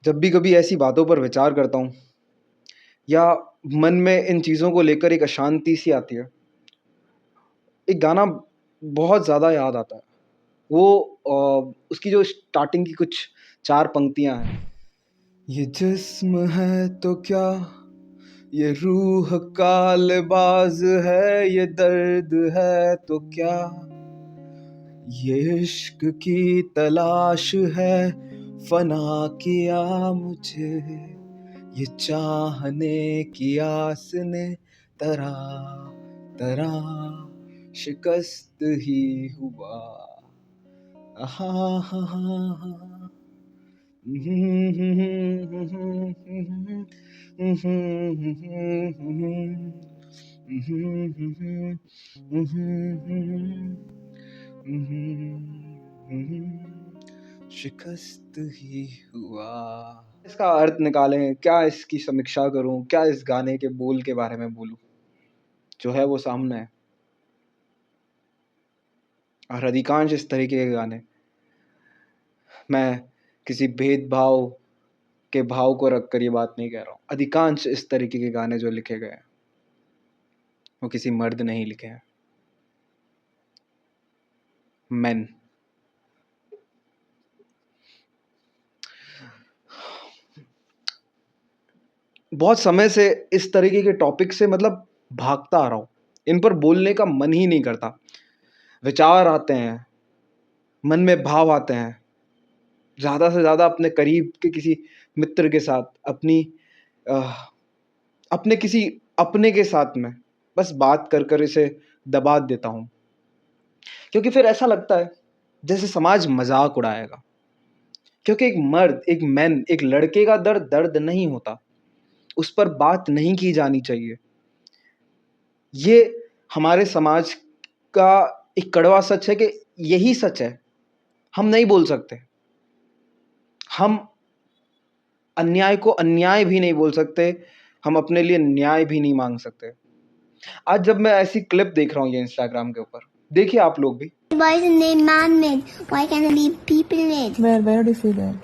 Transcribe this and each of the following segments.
जब भी कभी ऐसी बातों पर विचार करता हूँ या मन में इन चीज़ों को लेकर एक अशांति सी आती है, एक गाना बहुत ज़्यादा याद आता है। वो उसकी जो स्टार्टिंग की कुछ 4 पंक्तियाँ हैं। ये जिस्म है तो क्या, ये रूह का लिबास है, ये दर्द है तो क्या, ये इश्क की तलाश है, फना किया मुझे ये चाहने की आस ने, तरा तरा शिकस्त ही हुआ। आहा, हा, हा, हा। शिकस्त ही हुआ। इसका अर्थ निकालें, क्या इसकी समीक्षा करूं, क्या इस गाने के बोल के बारे में बोलूं, जो है वो सामने है। और अधिकांश इस तरीके के गाने, मैं किसी भेदभाव के भाव को रखकर ये बात नहीं कह रहा हूँ, अधिकांश इस तरीके के गाने जो लिखे गए हैं वो किसी मर्द ने ही लिखे हैं। मेन। बहुत समय से इस तरीके के टॉपिक से मतलब भागता आ रहा हूँ, इन पर बोलने का मन ही नहीं करता। विचार आते हैं, मन में भाव आते हैं, ज़्यादा से ज़्यादा अपने करीब के किसी मित्र के साथ, अपने किसी अपने के साथ में बस बात कर कर इसे दबा देता हूँ, क्योंकि फिर ऐसा लगता है जैसे समाज मजाक उड़ाएगा। क्योंकि एक मर्द, एक मैन, एक लड़के का दर्द दर्द नहीं होता, उस पर बात नहीं की जानी चाहिए। ये हमारे समाज का एक कड़वा सच है कि यही सच है, हम नहीं बोल सकते। हम अन्याय को अन्याय भी नहीं बोल सकते, हम अपने लिए न्याय भी नहीं मांग सकते। आज जब मैं ऐसी क्लिप देख रहा हूँ ये इंस्टाग्राम के ऊपर, देखिए आप लोग भी। Why is the name man-made? Why can't it be people-made? Where do you see that?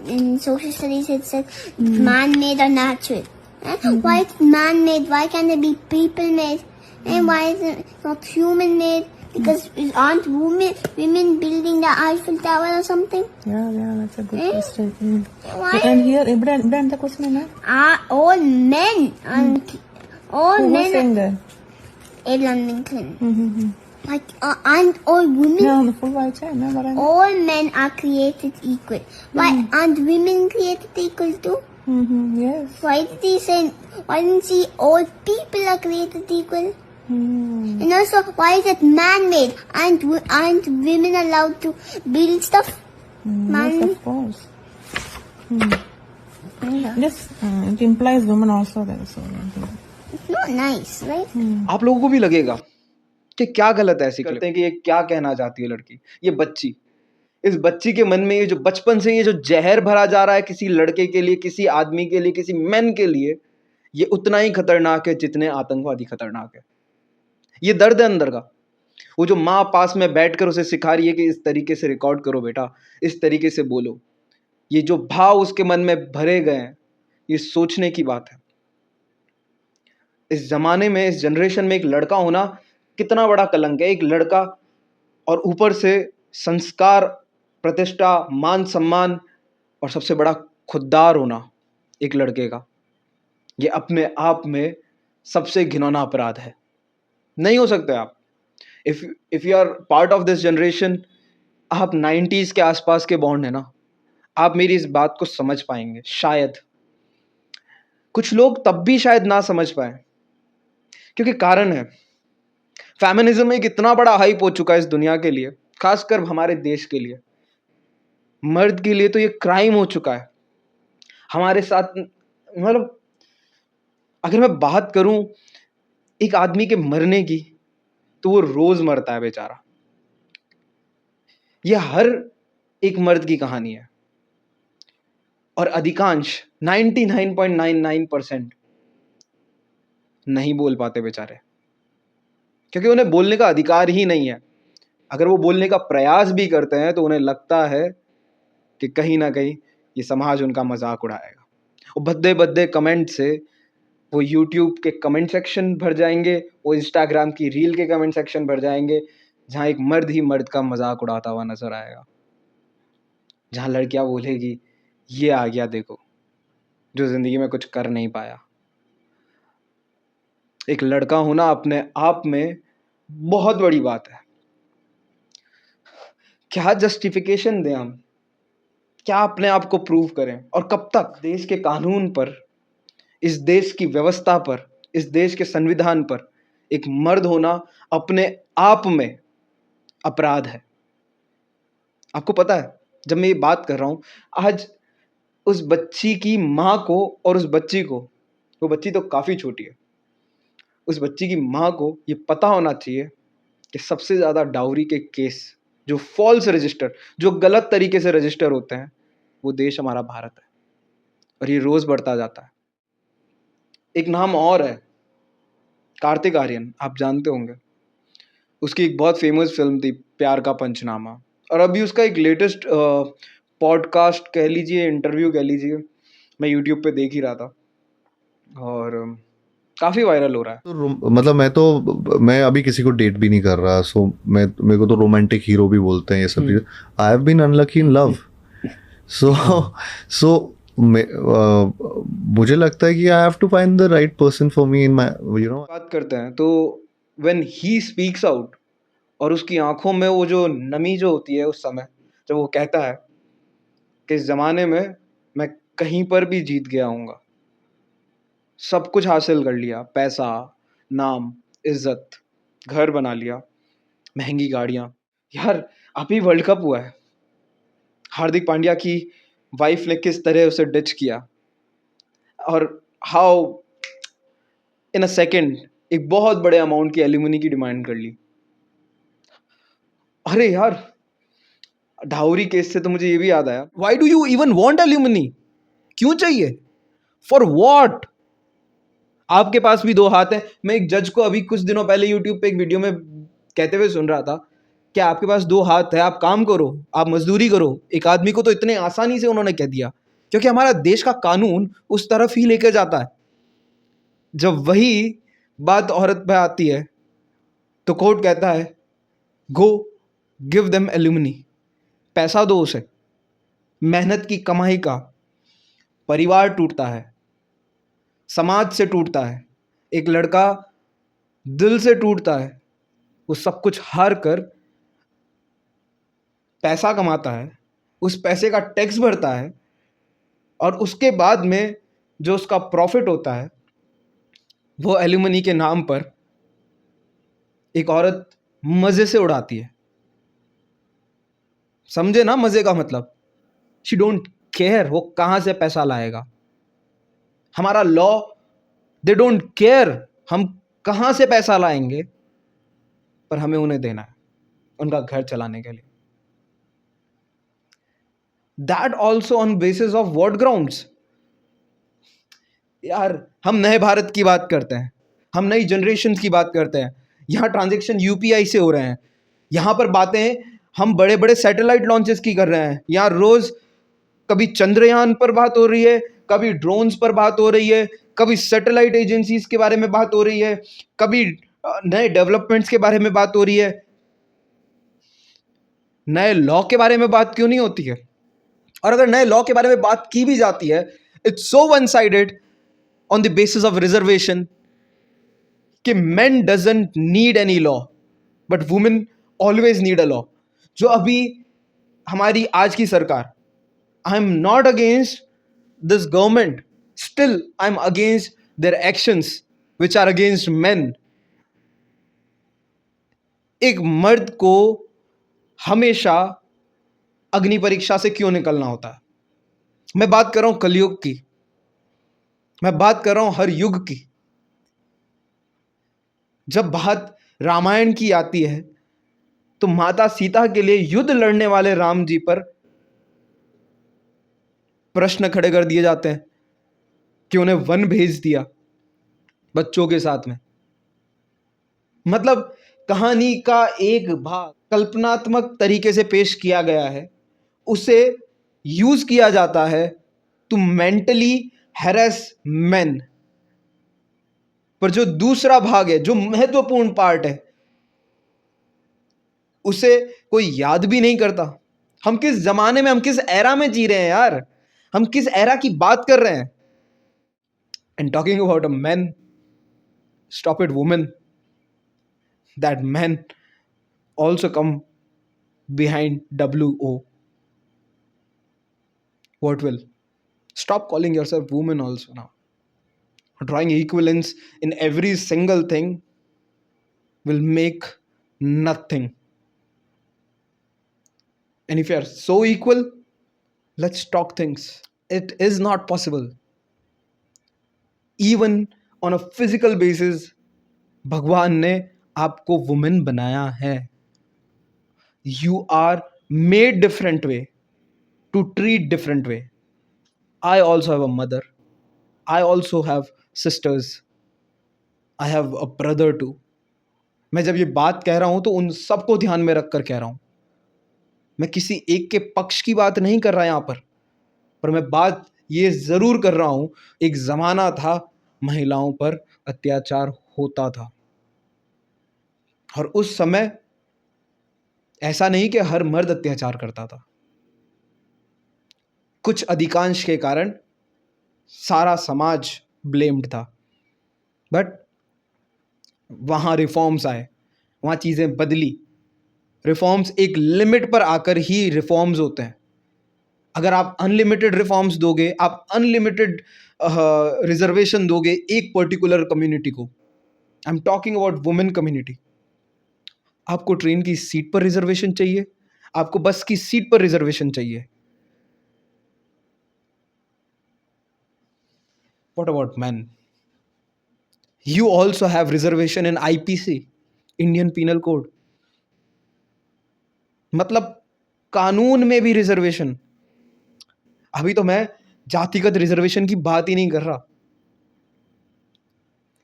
In social studies it says man-made or natural. Why it's man-made? Why can't it be people-made? And why is it not human-made? Because aren't women building the Eiffel Tower or something? Yeah, that's a good question. Why? And here, Ibrahim, the question is, All men and all who was men. saying that? Abraham Lincoln. Mm-hmm. Like and all women. No, the full white chair, no, but All men are created equal. Why aren't women created equal too? yes. Why did he say? Why didn't he? All people are created equal. And also, why is it man-made? Aren't women allowed to build stuff? Yes, of course. Yes, it implies women also there, so. It's not nice, right? आप लोगों को भी लगेगा कि क्या गलत है ऐसी करते हैं कि ये क्या कहना चाहती है लड़की, ये बच्ची, इस बच्ची के मन में ये जो बचपन से ये जो जहर भरा जा रहा है किसी लड़के के लिए, किसी आदमी के लिए, किसी मैन के लिए, ये उतना ही खतरनाक है जितने आतंकवादी खतरनाक है। ये दर्द है अंदर का। वो जो माँ पास में बैठकर उसे सिखा रही है कि इस तरीके से रिकॉर्ड करो बेटा, इस तरीके से बोलो, ये जो भाव उसके मन में भरे गए हैं, ये सोचने की बात है। इस जमाने में, इस जनरेशन में एक लड़का होना कितना बड़ा कलंक है। एक लड़का और ऊपर से संस्कार, प्रतिष्ठा, मान सम्मान और सबसे बड़ा खुददार होना एक लड़के का, ये अपने आप में सबसे घिनौना अपराध है। नहीं हो सकते आप। If you are part of this generation, आप 90s के आसपास के बॉन्ड है ना, आप मेरी इस बात को समझ पाएंगे। शायद कुछ लोग तब भी शायद ना समझ पाए, क्योंकि कारण है, फेमिनिज्म एक इतना बड़ा हाइप हो चुका है इस दुनिया के लिए, खासकर हमारे देश के लिए। मर्द के लिए तो ये क्राइम हो चुका है हमारे साथ। मतलब अगर मैं बात करूं एक आदमी के मरने की, तो वो रोज मरता है बेचारा। ये हर एक मर्द की कहानी है, और अधिकांश 99.99% नहीं बोल पाते बेचारे, क्योंकि उन्हें बोलने का अधिकार ही नहीं है। अगर वो बोलने का प्रयास भी करते हैं तो उन्हें लगता है कि कहीं ना कहीं ये समाज उनका मजाक उड़ाएगा। और भद्दे भद्दे कमेंट से वो यूट्यूब के कमेंट सेक्शन भर जाएंगे, वो इंस्टाग्राम की रील के कमेंट सेक्शन भर जाएंगे, जहाँ एक मर्द ही मर्द का मजाक उड़ाता हुआ नजर आएगा, जहाँ लड़कियां बोलेगी ये आ गया देखो जो जिंदगी में कुछ कर नहीं पाया। एक लड़का होना अपने आप में बहुत बड़ी बात है। क्या जस्टिफिकेशन दें हम, क्या अपने आप को प्रूव करें, और कब तक? देश के कानून पर, इस देश की व्यवस्था पर, इस देश के संविधान पर एक मर्द होना अपने आप में अपराध है। आपको पता है, जब मैं ये बात कर रहा हूं, आज उस बच्ची की मां को और उस बच्ची को, वो बच्ची तो काफी छोटी है, उस बच्ची की मां को ये पता होना चाहिए कि सबसे ज्यादा डाउरी के केस जो फॉल्स रजिस्टर, जो गलत तरीके से रजिस्टर होते हैं, वो देश हमारा भारत है, और ये रोज बढ़ता जाता है। एक नाम और है, कार्तिक आर्यन, आप जानते होंगे। उसकी एक बहुत फेमस फिल्म थी प्यार का पंचनामा, और अभी उसका एक लेटेस्ट पॉडकास्ट कह लीजिए, इंटरव्यू कह लीजिए, मैं यूट्यूब पे देख ही रहा था और काफ़ी वायरल हो रहा है। तो मतलब मैं अभी किसी को डेट भी नहीं कर रहा, सो मेरे को तो रोमांटिक हीरो भी बोलते हैं ये सब चीज़ें। I have been unlucky in love, so मुझे लगता है कि I have to find the right person for me in my, you know. बात करते हैं तो व्हेन ही स्पीक्स आउट, और उसकी आंखों में वो जो नमी जो होती है उस समय, जब वो कहता है कि इस ज़माने में मैं कहीं पर भी जीत गया हूँगा, सब कुछ हासिल कर लिया, पैसा, नाम, इज्जत, घर बना लिया, महंगी गाड़ियाँ। यार अभी वर्ल्ड कप हुआ है, हार्दिक पांड्या की वाइफ ने किस तरह उसे डिच किया, और हाउ इन अ सेकेंड एक बहुत बड़े अमाउंट की एलिमनी की डिमांड कर ली। अरे यार, डाउरी केस से तो मुझे ये भी याद आया, why do you even want alimony? क्यों चाहिए? For what? आपके पास भी दो हाथ हैं। मैं एक जज को अभी कुछ दिनों पहले यूट्यूब पे एक वीडियो में कहते हुए सुन रहा था, क्या आपके पास दो हाथ है, आप काम करो, आप मजदूरी करो। एक आदमी को तो इतने आसानी से उन्होंने कह दिया, क्योंकि हमारा देश का कानून उस तरफ ही लेकर जाता है। जब वही बात औरत पे आती है तो कोर्ट कहता है गो गिव देम एल्यूमिनी, पैसा दो उसे। मेहनत की कमाई का परिवार टूटता है, समाज से टूटता है, एक लड़का दिल से टूटता है, वो सब कुछ हार कर पैसा कमाता है, उस पैसे का टैक्स भरता है, और उसके बाद में जो उसका प्रॉफिट होता है वो एल्यूमिनी के नाम पर एक औरत मजे से उड़ाती है। समझे ना मजे का मतलब? शी डोंट केयर वो कहां से पैसा लाएगा। हमारा लॉ, दे डोंट केयर हम कहां से पैसा लाएंगे, पर हमें उन्हें देना है उनका घर चलाने के लिए। That also on basis of what grounds? यार हम नए भारत की बात करते हैं, हम नई जनरेशन की बात करते हैं, यहाँ ट्रांजैक्शन यूपीआई से हो रहे हैं, यहाँ पर बातें हम बड़े बड़े सैटेलाइट लॉन्चेस की कर रहे हैं। यहाँ रोज कभी चंद्रयान पर बात हो रही है, कभी ड्रोन्स पर बात हो रही है, कभी सैटेलाइट एजेंसीज के बारे में बात हो रही है, कभी नए डेवलपमेंट्स के बारे में बात हो रही है। नए लॉ के बारे में बात क्यों नहीं होती है? और अगर नए लॉ के बारे में बात की भी जाती है, it's so one sided on the basis of reservation कि men doesn't need any law but women always need a law। जो अभी हमारी आज की सरकार, I am not against this government, still I am against their actions which are against men। एक मर्द को हमेशा अग्नि परीक्षा से क्यों निकलना होता है? मैं बात कर रहा हूं कलयुग की, मैं बात कर रहा हूं हर युग की। जब बात रामायण की आती है तो माता सीता के लिए युद्ध लड़ने वाले राम जी पर प्रश्न खड़े कर दिए जाते हैं कि उन्हें वन भेज दिया बच्चों के साथ में। मतलब कहानी का एक भाग कल्पनात्मक तरीके से पेश किया गया है, उसे यूज किया जाता है टू मेंटली हैरेस मेन, पर जो दूसरा भाग है, जो महत्वपूर्ण पार्ट है, उसे कोई याद भी नहीं करता। हम किस जमाने में, हम किस एरा में जी रहे हैं यार, हम किस एरा की बात कर रहे हैं। And talking about a man, stop it women, that man also come behind WO. What will? Stop calling yourself woman also now. Drawing equivalence in every single thing will make nothing. And if you are so equal, let's talk things. It is not possible. Even on a physical basis, भगवान ने आपको women बनाया है. You are made different way to treat different way. I also have a mother. I also have sisters. I have a brother too. मैं जब ये बात कह रहा हूं तो उन सबको ध्यान में रखकर कह रहा हूं. मैं किसी एक के पक्ष की बात नहीं कर रहा यहां पर मैं बात ये जरूर कर रहा हूं, एक जमाना था महिलाओं पर अत्याचार होता था, और उस समय ऐसा नहीं कि हर मर्द अत्याचार करता था. कुछ अधिकांश के कारण सारा समाज ब्लेम्ड था, बट वहाँ रिफॉर्म्स आए, वहाँ चीज़ें बदली. रिफॉर्म्स एक लिमिट पर आकर ही रिफॉर्म्स होते हैं. अगर आप अनलिमिटेड रिफॉर्म्स दोगे, आप अनलिमिटेड रिजर्वेशन दोगे एक पर्टिकुलर कम्युनिटी को, I am talking about women community. आपको ट्रेन की सीट पर रिजर्वेशन चाहिए, आपको बस की सीट पर रिजर्वेशन चाहिए. What about men? You also have reservation in IPC, Indian Penal Code. मतलब कानून में भी रिजर्वेशन. अभी तो मैं जातिगत रिजर्वेशन की बात ही नहीं कर रहा.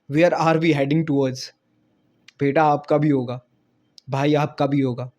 Where are we heading towards? बेटा आपका भी होगा, भाई आपका भी होगा.